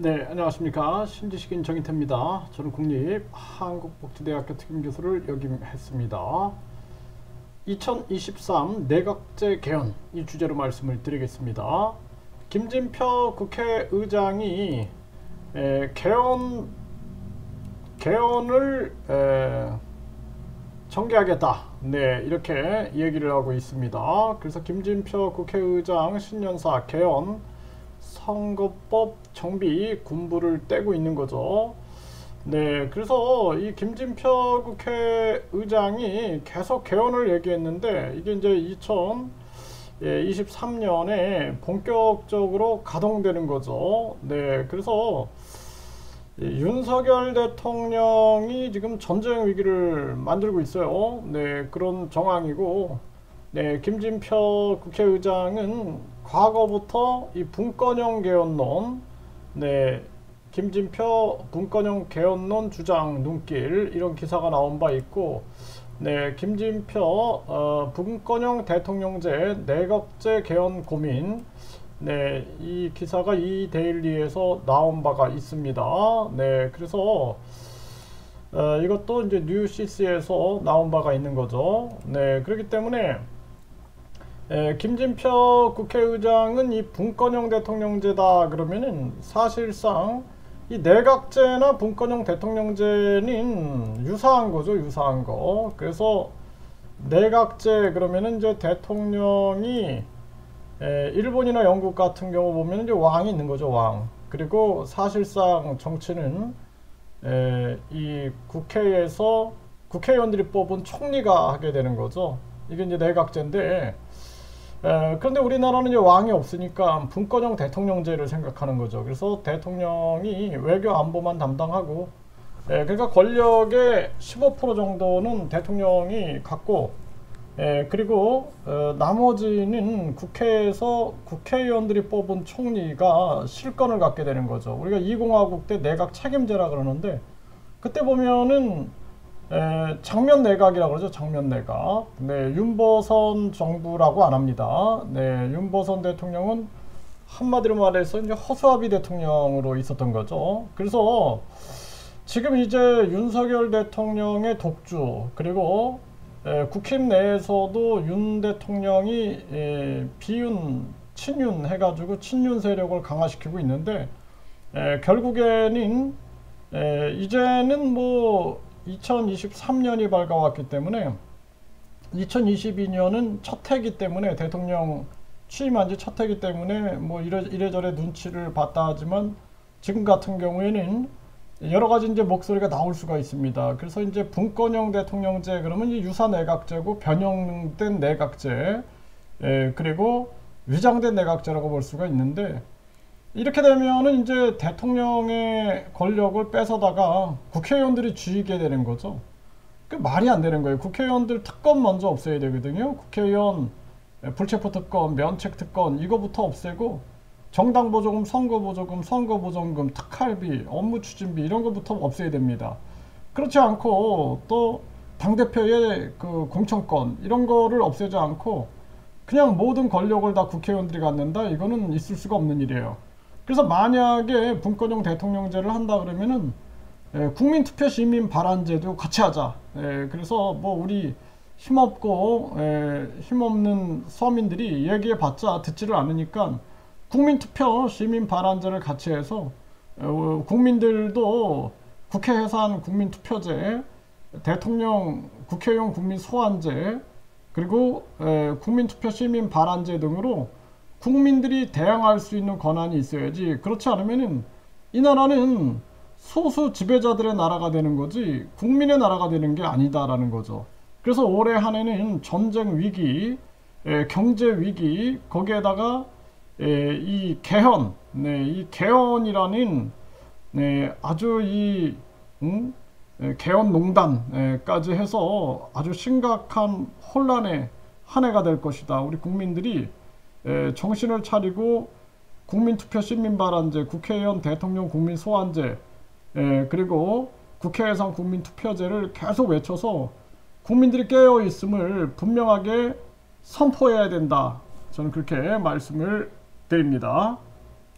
네, 안녕하십니까. 신지식인 정인태입니다. 저는 국립한국복지대학교 특임교수를 역임했습니다. 2023 내각제 개헌 이 주제로 말씀을 드리겠습니다. 김진표 국회의장이 개헌을 정개하겠다. 네, 이렇게 얘기를 하고 있습니다. 그래서 김진표 국회의장 신년사 개헌 선거법 정비 군부를 떼고 있는 거죠. 네, 그래서 이 김진표 국회의장이 계속 개헌을 얘기했는데 이게 이제 2023년에 본격적으로 가동되는 거죠. 네, 그래서 윤석열 대통령이 지금 전쟁 위기를 만들고 있어요. 네, 그런 정황이고, 네, 김진표 국회의장은 과거부터 이 분권형 개헌론, 네, 김진표 분권형 개헌론 주장 눈길 이런 기사가 나온 바 있고, 네, 김진표 분권형 대통령제 내각제 개헌 고민, 네, 이 기사가 이 데일리에서 나온 바가 있습니다. 네, 그래서 이것도 이제 뉴시스에서 나온 바가 있는 거죠. 네, 그렇기 때문에 김진표 국회의장은 이 분권형 대통령제다 그러면은 사실상 이 내각제나 분권형 대통령제는 유사한 거죠, 유사한 거. 그래서 내각제 그러면은 이제 대통령이 일본이나 영국 같은 경우 보면 이제 왕이 있는 거죠, 왕. 그리고 사실상 정치는 이 국회에서 국회의원들이 뽑은 총리가 하게 되는 거죠. 이게 이제 내각제인데, 그런데 우리나라는 이제 왕이 없으니까 분권형 대통령제를 생각하는 거죠. 그래서 대통령이 외교 안보만 담당하고, 그러니까 권력의 15% 정도는 대통령이 갖고, 그리고 나머지는 국회에서 국회의원들이 뽑은 총리가 실권을 갖게 되는 거죠. 우리가 2공화국 때 내각 책임제라 그러는데 그때 보면은 장면 내각이라고 그러죠. 장면 내각. 네, 윤보선 정부라고 안 합니다. 네, 윤보선 대통령은 한마디로 말해서 이제 허수아비 대통령으로 있었던 거죠. 그래서 지금 이제 윤석열 대통령의 독주 그리고 국힘 내에서도 윤 대통령이 비윤, 친윤 해가지고 친윤 세력을 강화시키고 있는데 결국에는 이제는 뭐 2023년이 밝아왔기 때문에 2022년은 첫 해기 때문에 대통령 취임한 지 첫 해기 때문에 뭐 이래저래 눈치를 봤다 하지만 지금 같은 경우에는 여러 가지 이제 목소리가 나올 수가 있습니다. 그래서 이제 분권형 대통령제 그러면 이제 유사 내각제고 변형된 내각제, 그리고 위장된 내각제라고 볼 수가 있는데 이렇게 되면은 이제 대통령의 권력을 뺏어다가 국회의원들이 쥐게 되는 거죠. 그 말이 안 되는 거예요. 국회의원들 특권 먼저 없애야 되거든요. 국회의원 불체포 특권, 면책 특권 이거부터 없애고 정당보조금, 선거보조금, 선거보전금, 특할비, 업무추진비 이런 것부터 없애야 됩니다. 그렇지 않고 또 당대표의 그 공천권 이런 거를 없애지 않고 그냥 모든 권력을 다 국회의원들이 갖는다? 이거는 있을 수가 없는 일이에요. 그래서 만약에 분권형 대통령제를 한다 그러면은 국민투표 시민 발안제도 같이 하자. 그래서 뭐 우리 힘없고 힘없는 서민들이 얘기해봤자 듣지를 않으니까 국민투표 시민 발안제를 같이 해서 국민들도 국회 해산 국민투표제, 대통령 국회용 국민 소환제, 그리고 국민투표 시민 발안제 등으로 국민들이 대항할 수 있는 권한이 있어야지. 그렇지 않으면은 이 나라는 소수 지배자들의 나라가 되는 거지 국민의 나라가 되는 게 아니다라는 거죠. 그래서 올해 한 해는 전쟁 위기, 경제 위기, 거기에다가 이 개헌, 네, 이 개헌이라는 아주 이 개헌 농단까지 해서 아주 심각한 혼란의 한 해가 될 것이다. 우리 국민들이 정신을 차리고 국민투표 시민발안제, 국회의원 대통령 국민 소환제, 그리고 국회에선 국민투표제를 계속 외쳐서 국민들이 깨어 있음을 분명하게 선포해야 된다. 저는 그렇게 말씀을 드립니다.